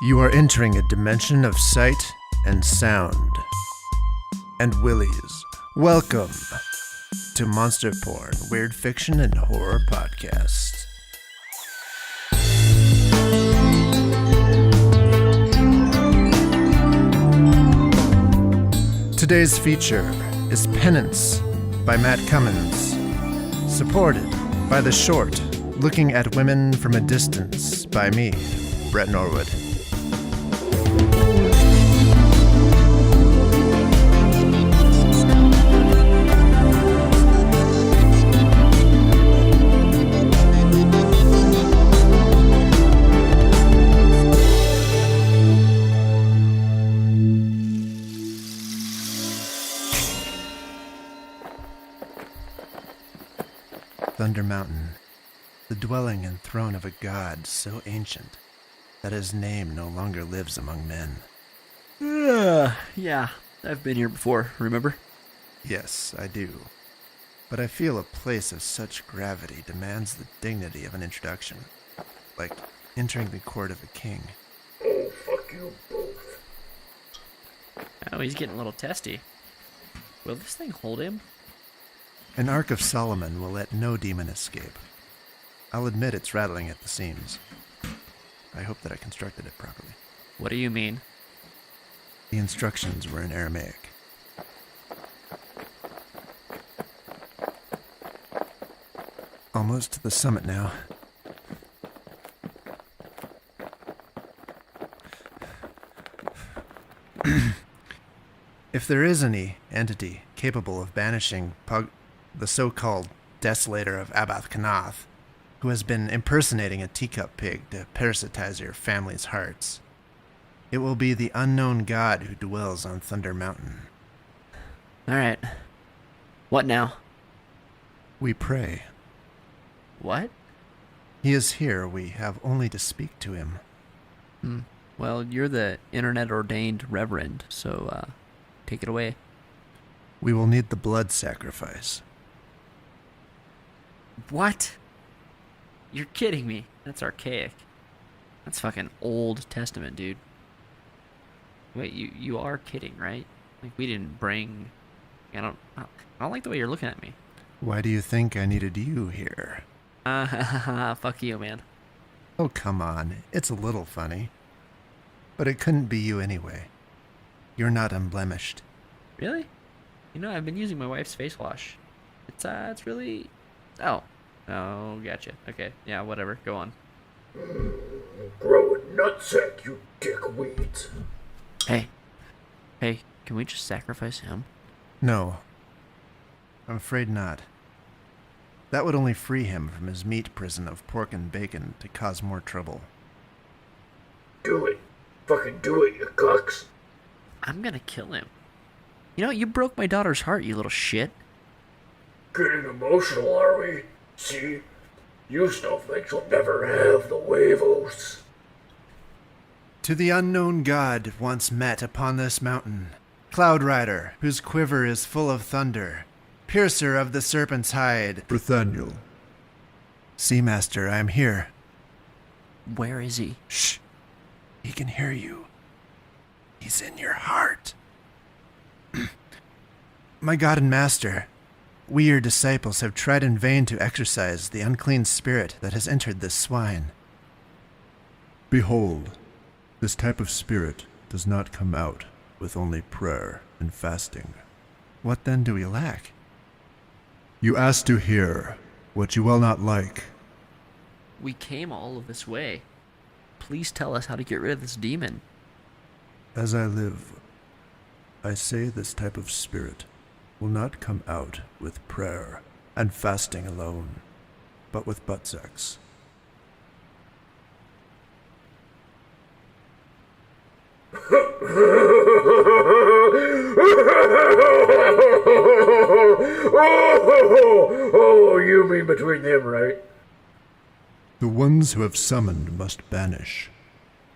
You are entering a dimension of sight and sound. And willies, welcome to Monster Porn, Weird Fiction and Horror Podcast. Today's feature is Penance by Matt Cummins, supported by The Short, Looking at Women from a Distance by me, Brett Norwood. Thunder Mountain, the dwelling and throne of a god so ancient that his name no longer lives among men. Yeah, I've been here before, remember? Yes, I do. But I feel a place of such gravity demands the dignity of an introduction, like entering the court of a king. Oh, fuck you both. Oh, he's getting a little testy. Will this thing hold him? An Ark of Solomon will let no demon escape. I'll admit it's rattling at the seams. I hope that I constructed it properly. What do you mean? The instructions were in Aramaic. Almost to the summit now. If there is any entity capable of banishing the so-called desolator of Abath Kanath, who has been impersonating a teacup pig to parasitize your family's hearts, it will be the unknown god who dwells on Thunder Mountain. Alright. What now? We pray. What? He is here. We have only to speak to him. Well, you're the internet-ordained reverend, so, take it away. We will need the blood sacrifice. What? You're kidding me. That's archaic. That's fucking Old Testament, dude. Wait, you are kidding, right? Like, we didn't bring... I don't like the way you're looking at me. Why do you think I needed you here? Fuck you, man. Oh, come on. It's a little funny. But it couldn't be you anyway. You're not unblemished. Really? You know, I've been using my wife's face wash. It's really... Oh, gotcha. Okay, yeah, whatever. Go on. Grow a nutsack, you dickweeds. Hey, can we just sacrifice him? No. I'm afraid not. That would only free him from his meat prison of pork and bacon to cause more trouble. Do it. Fucking do it, you cucks. I'm gonna kill him. You know, you broke my daughter's heart, you little shit. Getting emotional, are we? See? You snowflakes will never have the huevos. To the unknown god once met upon this mountain, Cloud Rider, whose quiver is full of thunder, piercer of the serpent's hide, Nathaniel. Seamaster, I am here. Where is he? Shh. He can hear you. He's in your heart. My God and Master, we your disciples have tried in vain to exorcise the unclean spirit that has entered this swine. Behold, this type of spirit does not come out with only prayer and fasting. What then do we lack? You ask to hear what you will not like. We came all of this way. Please tell us how to get rid of this demon. As I live, I say this type of spirit will not come out with prayer and fasting alone, but with butt sex. Oh, you mean between them, right? The ones who have summoned must banish,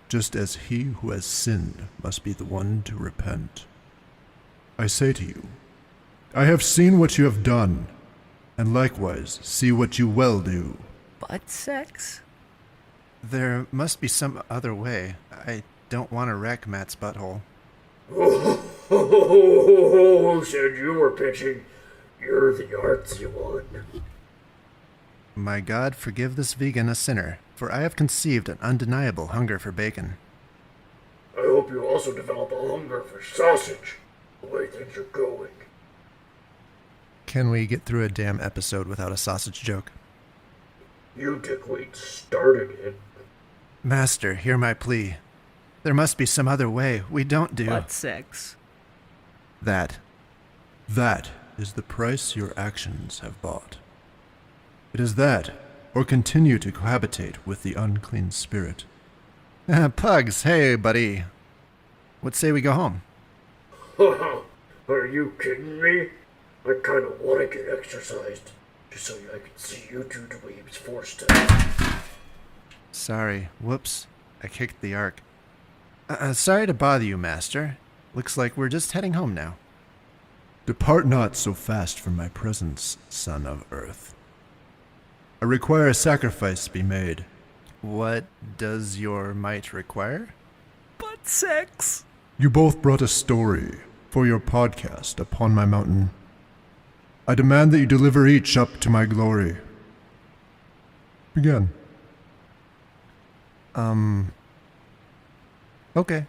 just as he who has sinned must be the one to repent. I say to you, I have seen what you have done, and likewise see what you will do. Butt sex? There must be some other way. don't want to wreck Matt's butthole. Who said you were pitching? You're the artsy one. My God, forgive this vegan a sinner, for I have conceived an undeniable hunger for bacon. I hope you also develop a hunger for sausage, the way things are going. Can we get through a damn episode without a sausage joke? You dickweed started it. Master, hear my plea. There must be some other way. We don't do Butt sex. that. That is the price your actions have bought. It is that, or continue to cohabitate with the unclean spirit. Pugs, hey, buddy. What say we go home? Are you kidding me? I kinda wanna get exercised, just so I can see you two dweebs forced to. Sorry. Whoops. I kicked the ark. Sorry to bother you, Master. Looks like we're just heading home now. Depart not so fast from my presence, son of earth. I require a sacrifice be made. What does your might require? Butt sex. You both brought a story for your podcast upon my mountain. I demand that you deliver each up to my glory. Begin. Okay.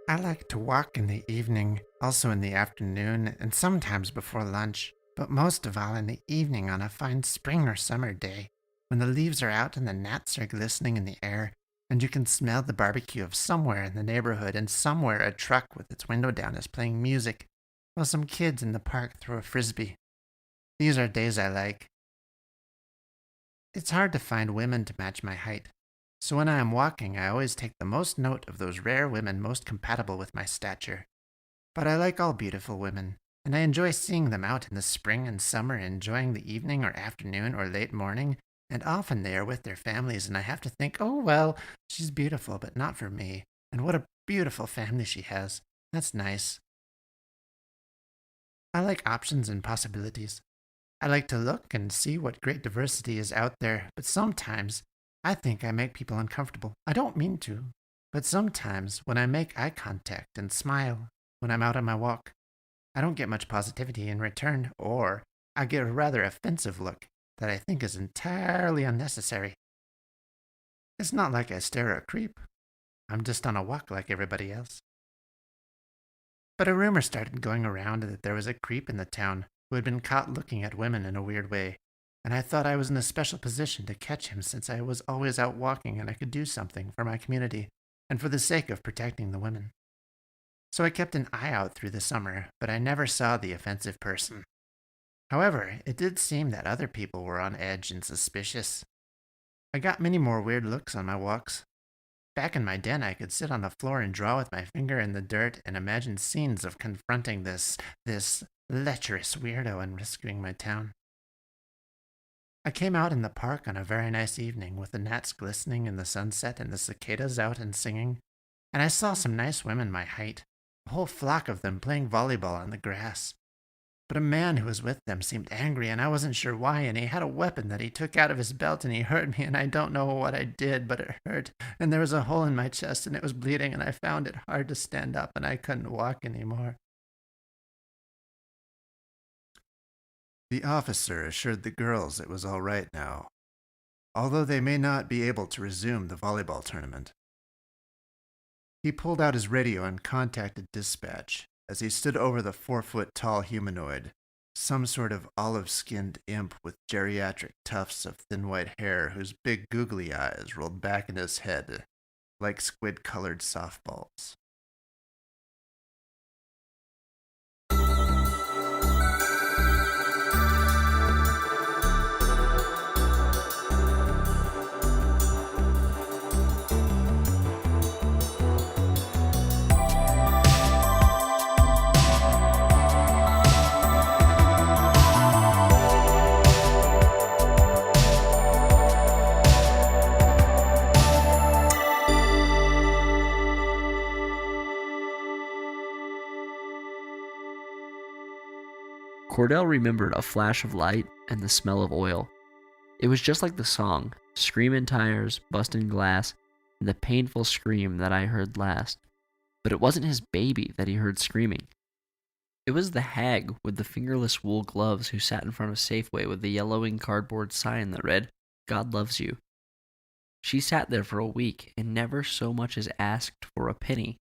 I like to walk in the evening, also in the afternoon, and sometimes before lunch, but most of all in the evening on a fine spring or summer day, when the leaves are out and the gnats are glistening in the air, and you can smell the barbecue of somewhere in the neighborhood, and somewhere a truck with its window down is playing music, while some kids in the park throw a frisbee. These are days I like. It's hard to find women to match my height, so when I am walking, I always take the most note of those rare women most compatible with my stature. But I like all beautiful women, and I enjoy seeing them out in the spring and summer, enjoying the evening or afternoon or late morning, and often they are with their families, and I have to think, oh well, she's beautiful, but not for me, and what a beautiful family she has. That's nice. I like options and possibilities. I like to look and see what great diversity is out there, but sometimes I think I make people uncomfortable. I don't mean to, but sometimes when I make eye contact and smile when I'm out on my walk, I don't get much positivity in return, or I get a rather offensive look that I think is entirely unnecessary. It's not like I stare at a creep. I'm just on a walk like everybody else. But a rumor started going around that there was a creep in the town who had been caught looking at women in a weird way, and I thought I was in a special position to catch him since I was always out walking and I could do something for my community and for the sake of protecting the women. So I kept an eye out through the summer, but I never saw the offensive person. However, it did seem that other people were on edge and suspicious. I got many more weird looks on my walks. Back in my den, I could sit on the floor and draw with my finger in the dirt and imagine scenes of confronting this lecherous weirdo and rescuing my town. I came out in the park on a very nice evening with the gnats glistening in the sunset and the cicadas out and singing, and I saw some nice women my height, a whole flock of them playing volleyball on the grass. But a man who was with them seemed angry, and I wasn't sure why, and he had a weapon that he took out of his belt, and he hurt me, and I don't know what I did, but it hurt, and there was a hole in my chest, and it was bleeding, and I found it hard to stand up, and I couldn't walk anymore. The officer assured the girls it was all right now, although they may not be able to resume the volleyball tournament. He pulled out his radio and contacted dispatch as he stood over the 4-foot-tall humanoid, some sort of olive-skinned imp with geriatric tufts of thin white hair whose big googly eyes rolled back in his head like squid-colored softballs. Cordell remembered a flash of light and the smell of oil. It was just like the song, screaming tires, busting glass, and the painful scream that I heard last. But it wasn't his baby that he heard screaming. It was the hag with the fingerless wool gloves who sat in front of Safeway with the yellowing cardboard sign that read, "God loves you." She sat there for a week and never so much as asked for a penny.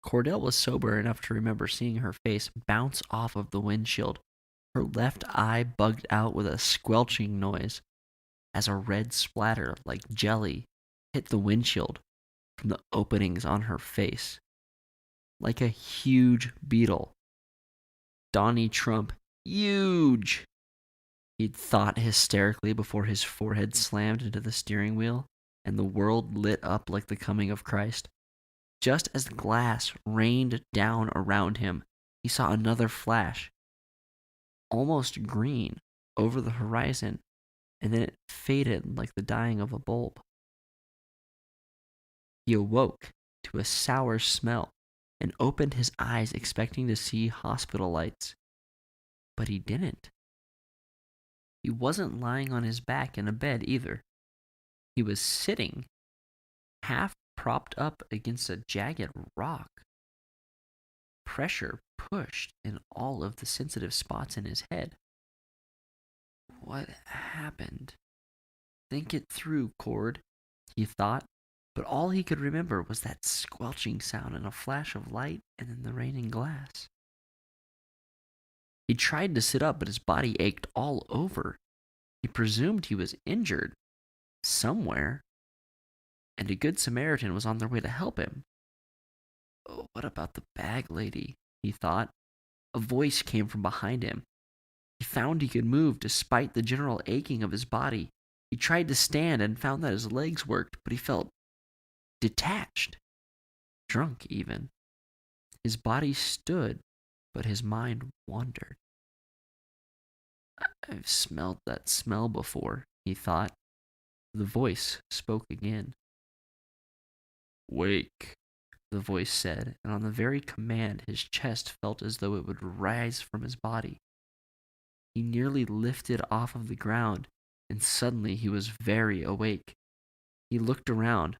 Cordell was sober enough to remember seeing her face bounce off of the windshield, her left eye bugged out with a squelching noise, as a red splatter like jelly hit the windshield from the openings on her face. Like a huge beetle. Donnie Trump, huge! He'd thought hysterically before his forehead slammed into the steering wheel and the world lit up like the coming of Christ. Just as the glass rained down around him, he saw another flash, almost green, over the horizon, and then it faded like the dying of a bulb. He awoke to a sour smell and opened his eyes expecting to see hospital lights. But he didn't. He wasn't lying on his back in a bed either. He was sitting, half propped up against a jagged rock. Pressure pushed in all of the sensitive spots in his head. What happened? Think it through, Cord, he thought, but all he could remember was that squelching sound and a flash of light and then the raining glass. He tried to sit up, but his body ached all over. He presumed he was injured somewhere, and a good Samaritan was on their way to help him. Oh, what about the bag lady? He thought. A voice came from behind him. He found he could move despite the general aching of his body. He tried to stand and found that his legs worked, but he felt detached, drunk even. His body stood, but his mind wandered. I've smelled that smell before, he thought. The voice spoke again. Wake, the voice said, and on the very command his chest felt as though it would rise from his body. He nearly lifted off of the ground, and suddenly he was very awake. He looked around,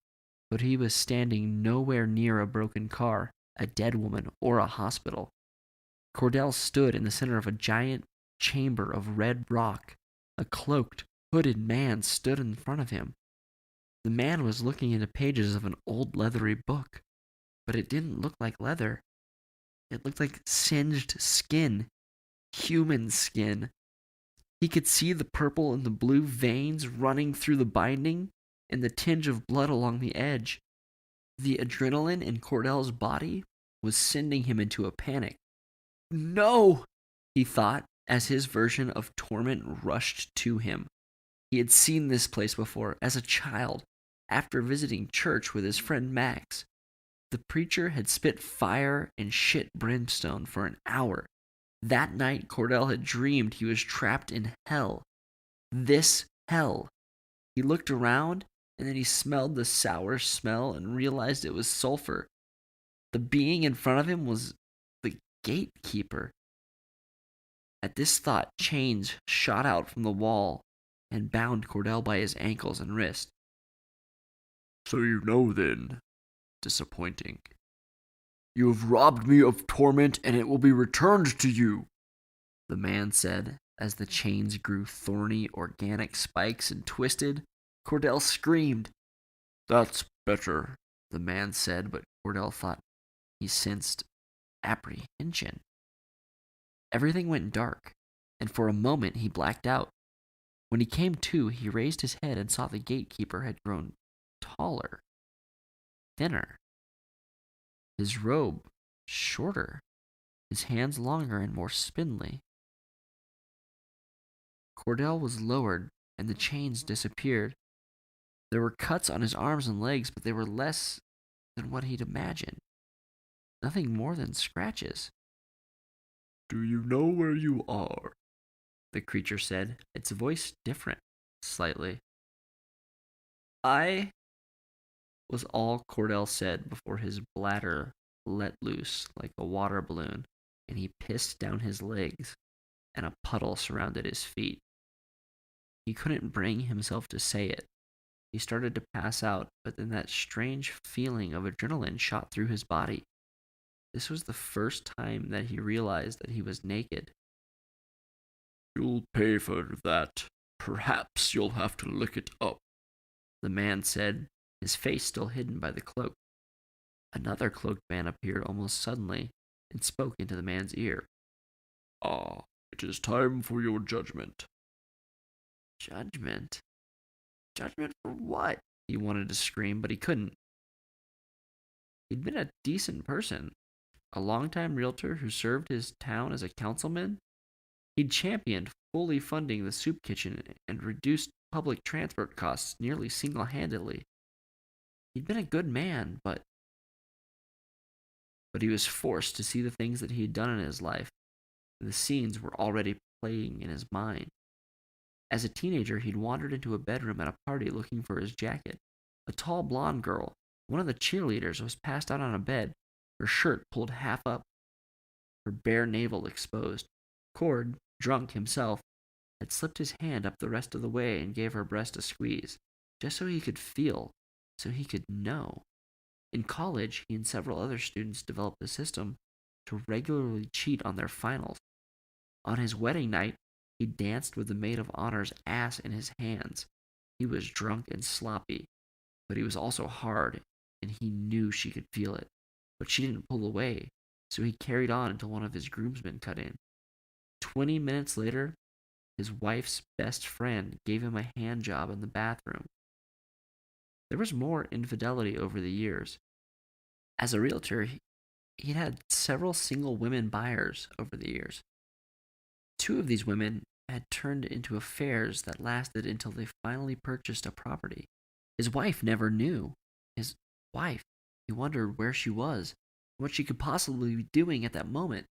but he was standing nowhere near a broken car, a dead woman, or a hospital. Cordell stood in the center of a giant chamber of red rock. A cloaked, hooded man stood in front of him. The man was looking into pages of an old leathery book, but it didn't look like leather. It looked like singed skin, human skin. He could see the purple and the blue veins running through the binding and the tinge of blood along the edge. The adrenaline in Cordell's body was sending him into a panic. No, he thought as his version of torment rushed to him. He had seen this place before as a child, after visiting church with his friend Max. The preacher had spit fire and shit brimstone for an hour. That night, Cordell had dreamed he was trapped in hell. This hell. He looked around, and then he smelled the sour smell and realized it was sulfur. The being in front of him was the gatekeeper. At this thought, chains shot out from the wall and bound Cordell by his ankles and wrist. So you know then. Disappointing. You have robbed me of torment, and it will be returned to you, the man said, as the chains grew thorny organic spikes and twisted. Cordell screamed. That's better, the man said, but Cordell thought he sensed apprehension. Everything went dark, and for a moment he blacked out. When he came to, he raised his head and saw the gatekeeper had grown taller, thinner, his robe shorter, his hands longer and more spindly. Cordell was lowered, and the chains disappeared. There were cuts on his arms and legs, but they were less than what he'd imagined. Nothing more than scratches. Do you know where you are? The creature said, its voice different, slightly. I was all Cordell said before his bladder let loose like a water balloon, and he pissed down his legs. and a puddle surrounded his feet. He couldn't bring himself to say it. He started to pass out, but then that strange feeling of adrenaline shot through his body. This was the first time that he realized that he was naked. "You'll pay for that. Perhaps you'll have to lick it up," the man said, his face still hidden by the cloak. Another cloaked man appeared almost suddenly and spoke into the man's ear. "Ah, it is time for your judgment." Judgment? Judgment for what? He wanted to scream, but he couldn't. He'd been a decent person, a longtime realtor who served his town as a councilman. He'd championed fully funding the soup kitchen and reduced public transport costs nearly single-handedly. He'd been a good man, but he was forced to see the things that he had done in his life, and the scenes were already playing in his mind. As a teenager, he'd wandered into a bedroom at a party looking for his jacket. A tall blonde girl, one of the cheerleaders, was passed out on a bed, her shirt pulled half up, her bare navel exposed. Cord, drunk himself, had slipped his hand up the rest of the way and gave her breast a squeeze, just so he could feel, so he could know. In college, he and several other students developed a system to regularly cheat on their finals. On his wedding night, he danced with the maid of honor's ass in his hands. He was drunk and sloppy, but he was also hard, and he knew she could feel it. But she didn't pull away, so he carried on until one of his groomsmen cut in. 20 minutes later, his wife's best friend gave him a hand job in the bathroom. There was more infidelity over the years. As a realtor, he'd had several single women buyers over the years. Two of these women had turned into affairs that lasted until they finally purchased a property. His wife never knew. His wife, he wondered where she was, what she could possibly be doing at that moment.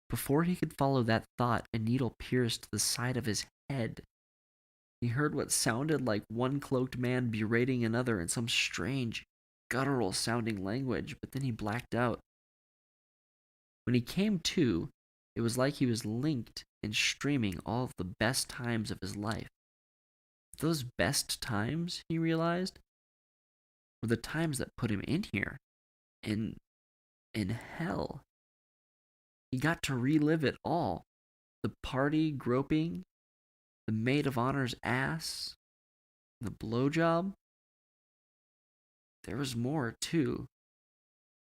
Before he could follow that thought, a needle pierced the side of his head. He heard what sounded like one cloaked man berating another in some strange, guttural-sounding language, but then he blacked out. When he came to, it was like he was linked and streaming all of the best times of his life. Those best times, he realized, were the times that put him in here, in hell. He got to relive it all. The party groping, the maid of honor's ass, the blowjob. There was more, too.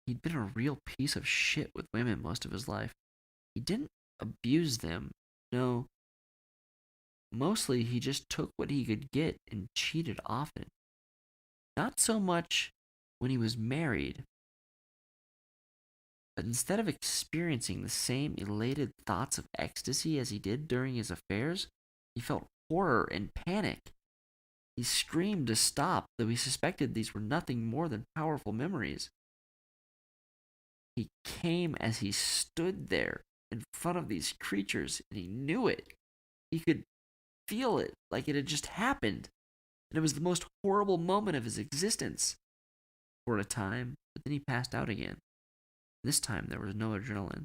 He'd been a real piece of shit with women most of his life. He didn't abuse them, no. Mostly he just took what he could get and cheated often. Not so much when he was married, but instead of experiencing the same elated thoughts of ecstasy as he did during his affairs, he felt horror and panic. He screamed to stop, though he suspected these were nothing more than powerful memories. He came as he stood there in front of these creatures, and he knew it. He could feel it like it had just happened, and it was the most horrible moment of his existence. For a time, but then he passed out again. This time there was no adrenaline.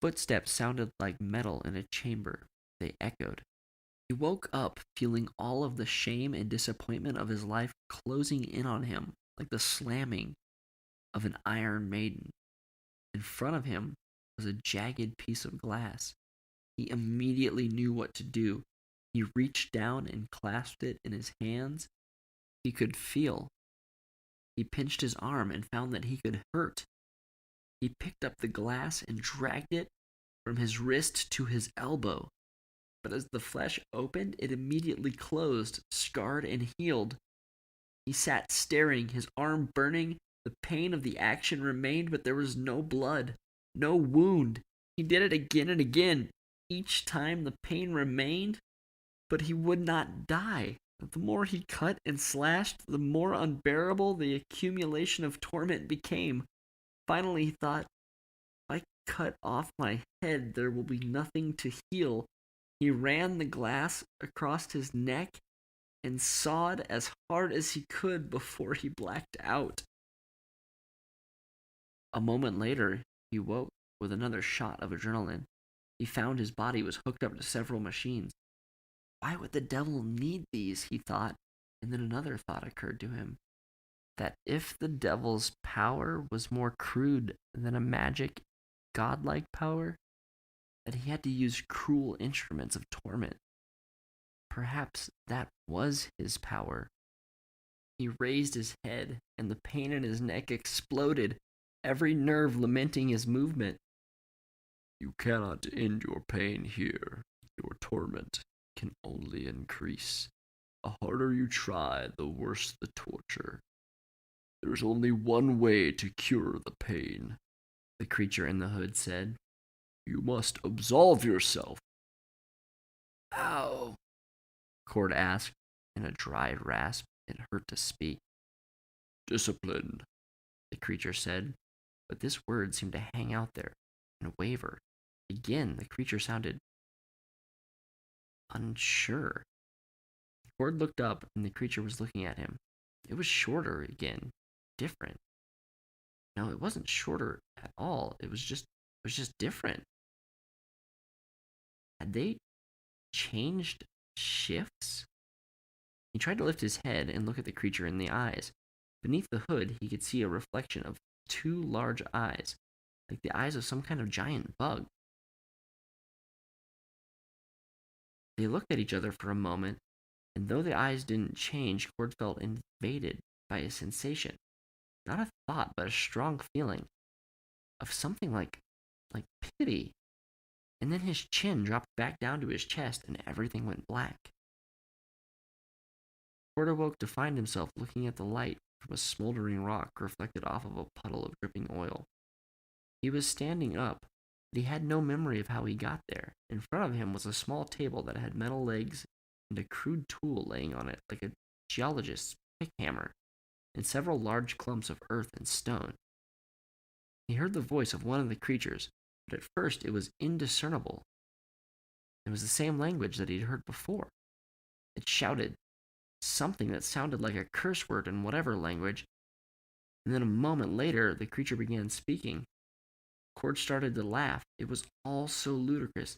Footsteps sounded like metal in a chamber. They echoed. He woke up feeling all of the shame and disappointment of his life closing in on him like the slamming of an iron maiden. In front of him was a jagged piece of glass. He immediately knew what to do. He reached down and clasped it in his hands. He could feel. He pinched his arm and found that he could hurt. He picked up the glass and dragged it from his wrist to his elbow. But as the flesh opened, it immediately closed, scarred and healed. He sat staring, his arm burning. The pain of the action remained, but there was no blood, no wound. He did it again and again. Each time the pain remained, but he would not die. The more he cut and slashed, the more unbearable the accumulation of torment became. Finally, he thought, if I cut off my head, there will be nothing to heal. He ran the glass across his neck and sawed as hard as he could before he blacked out. A moment later, he woke. with another shot of adrenaline. He found his body was hooked up to several machines. Why would the devil need these, he thought, and then another thought occurred to him. That if the devil's power was more crude than a magic, godlike power, that he had to use cruel instruments of torment. Perhaps that was his power. He raised his head, and the pain in his neck exploded, every nerve lamenting his movement. You cannot end your pain here. Your torment can only increase. The harder you try, the worse the torture. There's only one way to cure the pain, the creature in the hood said. You must absolve yourself. How? Cord asked in a dry rasp. It hurt to speak. Discipline, the creature said, but this word seemed to hang out there and waver. Again, the creature sounded unsure. Cord looked up, and the creature was looking at him. It was shorter again, different. No, it wasn't shorter at all. It was just different. Had they changed shifts? He tried to lift his head and look at the creature in the eyes. Beneath the hood, he could see a reflection of two large eyes, like the eyes of some kind of giant bug. They looked at each other for a moment, and though the eyes didn't change, Cord felt invaded by a sensation. Not a thought, but a strong feeling of something like pity. And then his chin dropped back down to his chest, and everything went black. Cord awoke to find himself looking at the light from a smoldering rock reflected off of a puddle of dripping oil. He was standing up, but he had no memory of how he got there. In front of him was a small table that had metal legs and a crude tool laying on it, like a geologist's pick hammer, and several large clumps of earth and stone. He heard the voice of one of the creatures, but at first it was indiscernible. It was the same language that he'd heard before. It shouted something that sounded like a curse word in whatever language, and then a moment later the creature began speaking. Cord started to laugh. It was all so ludicrous.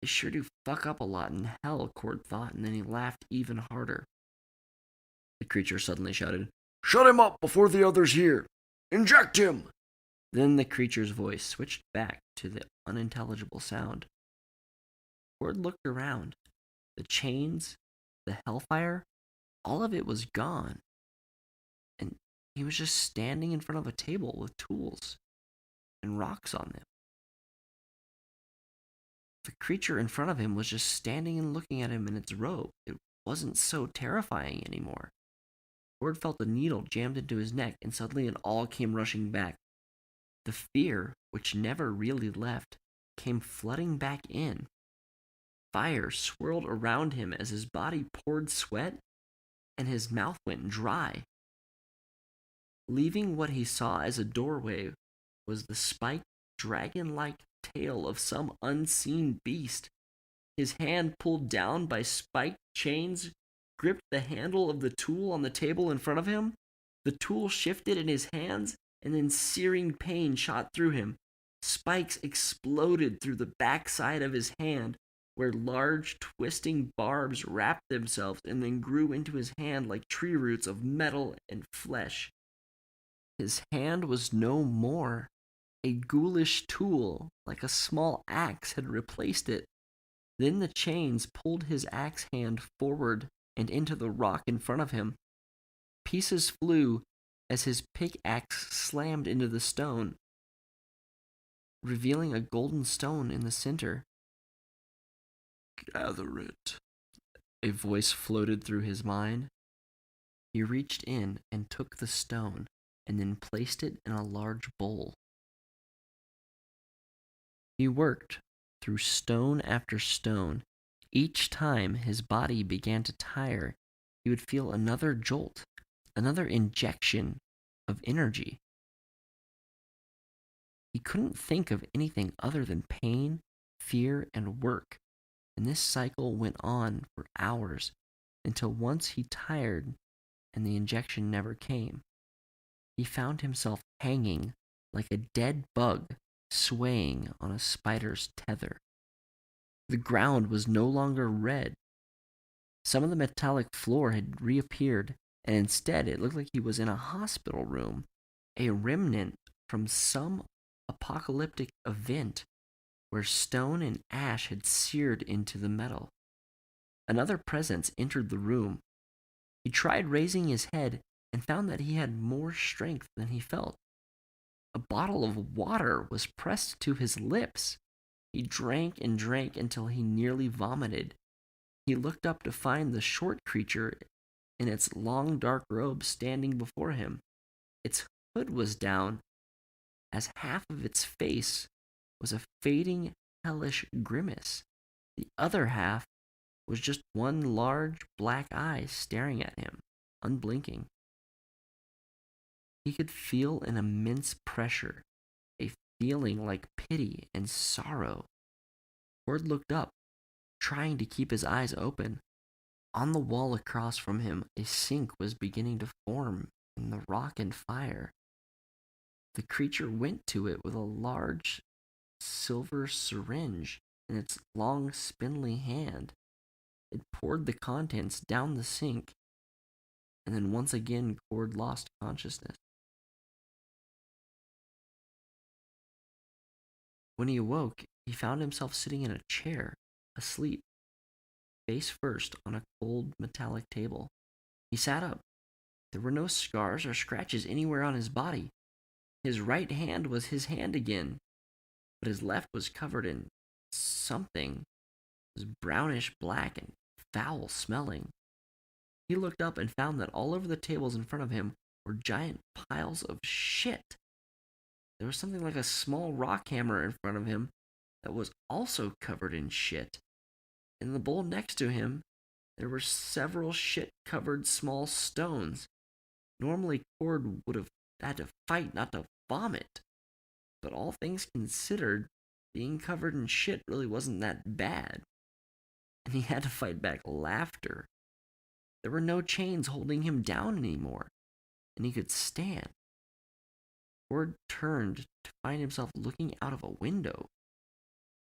They sure do fuck up a lot in hell, Cord thought, and then he laughed even harder. The creature suddenly shouted, Shut him up before the others hear! Inject him! Then the creature's voice switched back to the unintelligible sound. Cord looked around. The chains, the hellfire, all of it was gone. And he was just standing in front of a table with tools and rocks on them. The creature in front of him was just standing and looking at him in its robe. It wasn't so terrifying anymore. Cord felt a needle jammed into his neck, and suddenly it all came rushing back. The fear, which never really left, came flooding back in. Fire swirled around him as his body poured sweat, and his mouth went dry. Leaving what he saw as a doorway was the spiked, dragon-like tail of some unseen beast. His hand, pulled down by spiked chains, gripped the handle of the tool on the table in front of him. The tool shifted in his hands, and then searing pain shot through him. Spikes exploded through the backside of his hand, where large, twisting barbs wrapped themselves and then grew into his hand like tree roots of metal and flesh. His hand was no more. A ghoulish tool, like a small axe, had replaced it. Then the chains pulled his axe hand forward and into the rock in front of him. Pieces flew as his pickaxe slammed into the stone, revealing a golden stone in the center. Gather it. A voice floated through his mind. He reached in and took the stone, and then placed it in a large bowl. He worked through stone after stone. Each time his body began to tire, he would feel another jolt, another injection of energy. He couldn't think of anything other than pain, fear, and work, and this cycle went on for hours until once he tired and the injection never came. He found himself hanging like a dead bug swaying on a spider's tether. The ground was no longer red. Some of the metallic floor had reappeared, and instead it looked like he was in a hospital room, a remnant from some apocalyptic event where stone and ash had seared into the metal. Another presence entered the room. He tried raising his head and found that he had more strength than he felt. A bottle of water was pressed to his lips. He drank and drank until he nearly vomited. He looked up to find the short creature in its long dark robe standing before him. Its hood was down, as half of its face was a fading, hellish grimace. The other half was just one large black eye staring at him, unblinking. He could feel an immense pressure, a feeling like pity and sorrow. Cord looked up, trying to keep his eyes open. On the wall across from him, a sink was beginning to form in the rock and fire. The creature went to it with a large silver syringe in its long, spindly hand. It poured the contents down the sink, and then once again Cord lost consciousness. When he awoke, he found himself sitting in a chair, asleep, face first on a cold metallic table. He sat up. There were no scars or scratches anywhere on his body. His right hand was his hand again, but his left was covered in something. It was brownish black and foul smelling. He looked up and found that all over the tables in front of him were giant piles of shit. There was something like a small rock hammer in front of him that was also covered in shit. In the bowl next to him, there were several shit-covered small stones. Normally, Cord would have had to fight not to vomit. But all things considered, being covered in shit really wasn't that bad. And he had to fight back laughter. There were no chains holding him down anymore, and he could stand. Cord turned to find himself looking out of a window.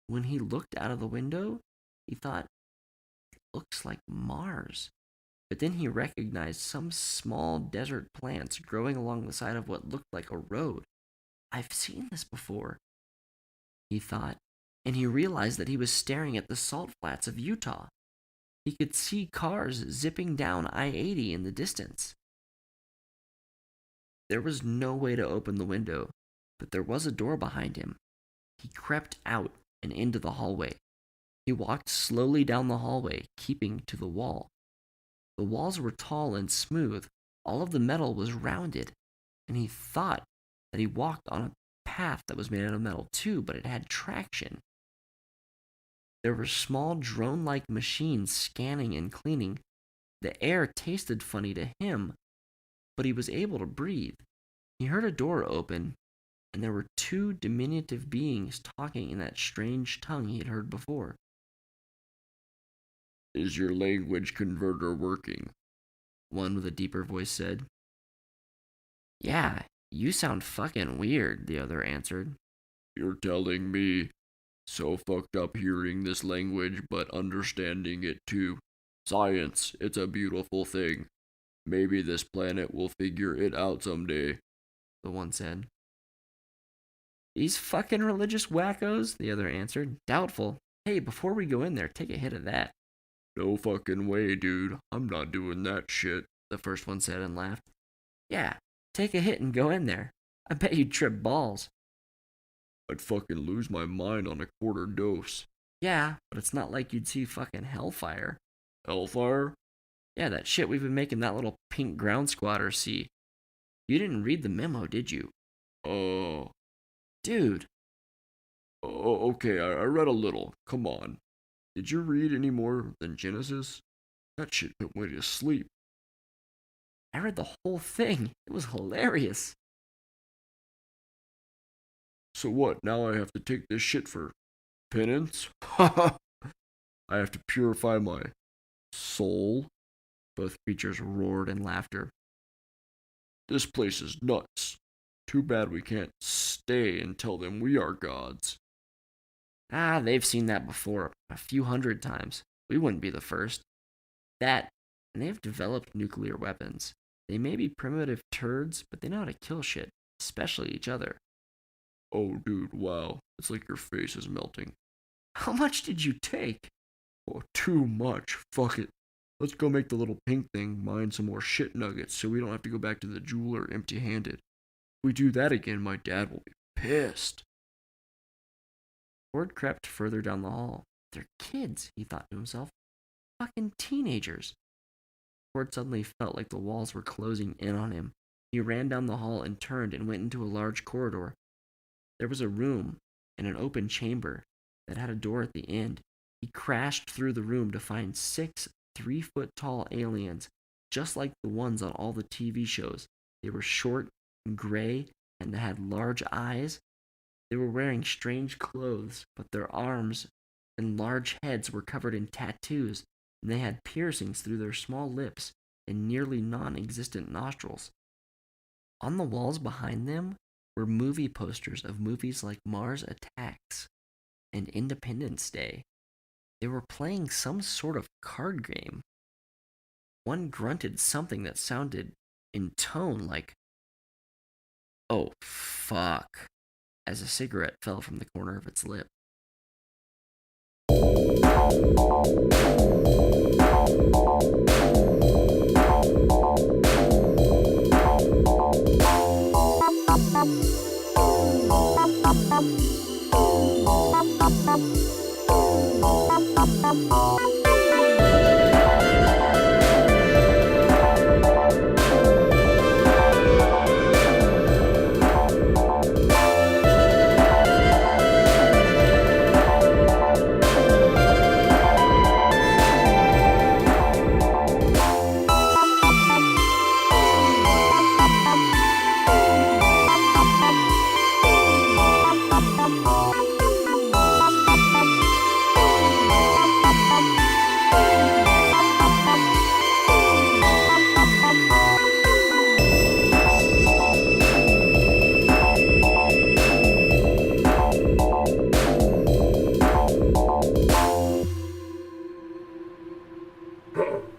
When he looked out of the window, he thought, it looks like Mars. But then he recognized some small desert plants growing along the side of what looked like a road. I've seen this before, he thought, and he realized that he was staring at the salt flats of Utah. He could see cars zipping down I-80 in the distance. There was no way to open the window, but there was a door behind him. He crept out and into the hallway. He walked slowly down the hallway, keeping to the wall. The walls were tall and smooth. All of the metal was rounded, and he thought that he walked on a path that was made out of metal too, but it had traction. There were small drone-like machines scanning and cleaning. The air tasted funny to him, but he was able to breathe. He heard a door open, and there were two diminutive beings talking in that strange tongue he had heard before. Is your language converter working? One with a deeper voice said. Yeah, you sound fucking weird, the other answered. You're telling me? So fucked up hearing this language, but understanding it too. Science, it's a beautiful thing. Maybe this planet will figure it out someday, the one said. These fucking religious wackos, the other answered. Doubtful. Hey, before we go in there, take a hit of that. No fucking way, dude. I'm not doing that shit, the first one said and laughed. Yeah, take a hit and go in there. I bet you'd trip balls. I'd fucking lose my mind on a quarter dose. Yeah, but it's not like you'd see fucking hellfire. Hellfire? Yeah, that shit we've been making that little pink ground squatter see. You didn't read the memo, did you? Oh. Dude. Oh, okay, I read a little. Come on. Did you read any more than Genesis? That shit put me to sleep. I read the whole thing. It was hilarious. So what, now I have to take this shit for penance? I have to purify my soul? Both creatures roared in laughter. This place is nuts. Too bad we can't stay and tell them we are gods. Ah, they've seen that before, a few hundred times. We wouldn't be the first. That, and they've developed nuclear weapons. They may be primitive turds, but they know how to kill shit, especially each other. Oh, dude, wow. It's like your face is melting. How much did you take? Oh, too much. Fuck it. Let's go make the little pink thing mine some more shit nuggets so we don't have to go back to the jeweler empty-handed. If we do that again, my dad will be pissed. Ford crept further down the hall. They're kids, he thought to himself. Fucking teenagers. Ford suddenly felt like the walls were closing in on him. He ran down the hall and turned and went into a large corridor. There was a room and an open chamber that had a door at the end. He crashed through the room to find 6 3-foot-tall aliens, just like the ones on all the TV shows. They were short and gray and they had large eyes. They were wearing strange clothes, but their arms and large heads were covered in tattoos, and they had piercings through their small lips and nearly non-existent nostrils. On the walls behind them were movie posters of movies like Mars Attacks and Independence Day. They were playing some sort of card game. One grunted something that sounded in tone like, "Oh, fuck," as a cigarette fell from the corner of its lip.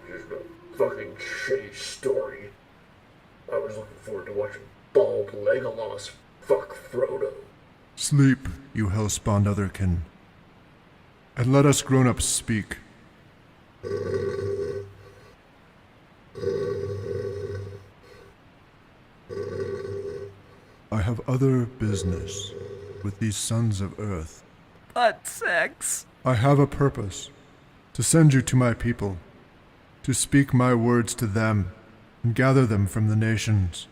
Just a fucking shitty story. I was looking forward to watching bald Legolas fuck Frodo. Sleep, you hell-spawned otherkin, and let us grown-ups speak. I have other business with these sons of Earth. Butt sex. I have a purpose, to send you to my people, to speak my words to them, and gather them from the nations.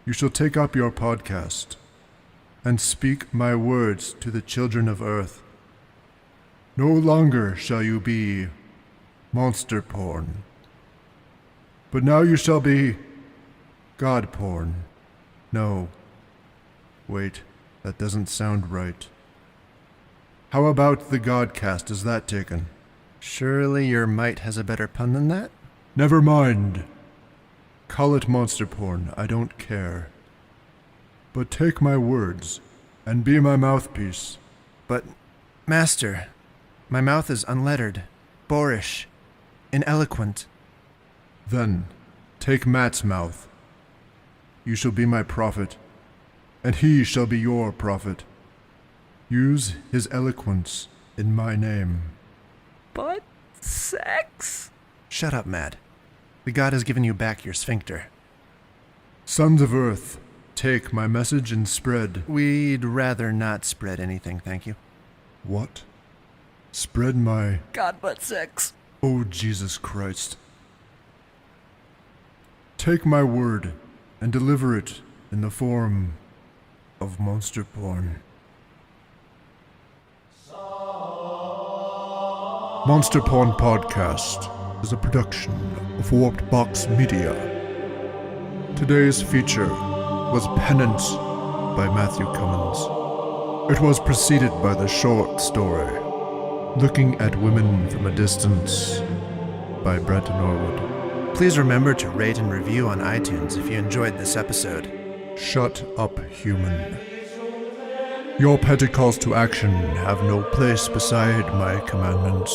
You shall take up your podcast, and speak my words to the children of Earth. No longer shall you be monster porn, but now you shall be God porn. No, wait, that doesn't sound right. How about the Godcast? Is that taken? Surely your might has a better pun than that? Never mind. Call it monster porn, I don't care. But take my words, and be my mouthpiece. But, Master, my mouth is unlettered, boorish, ineloquent. Then, take Matt's mouth. You shall be my prophet, and he shall be your prophet. Use his eloquence in my name. Butt sex? Shut up, Matt. The god has given you back your sphincter. Sons of Earth, take my message and spread. We'd rather not spread anything, thank you. What? Spread my... God butt sex. Oh, Jesus Christ. Take my word and deliver it in the form of monster porn. Monster Porn Podcast is a production of Warped Box Media. Today's feature was Penance by Matthew Cummins. It was preceded by the short story Looking at Women from a Distance by Brett Norwood. Please remember to rate and review on iTunes if you enjoyed this episode. Shut up, human. Your petty calls to action have no place beside my commandments.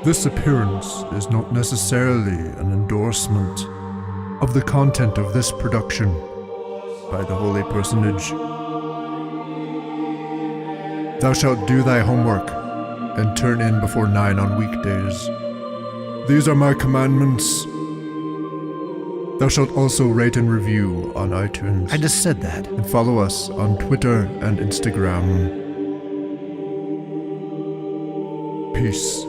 This appearance is not necessarily an endorsement of the content of this production by the holy personage. Thou shalt do thy homework and turn in before 9 on weekdays. These are my commandments. Thou shalt also rate and review on iTunes. I just said that. And follow us on Twitter and Instagram. Peace.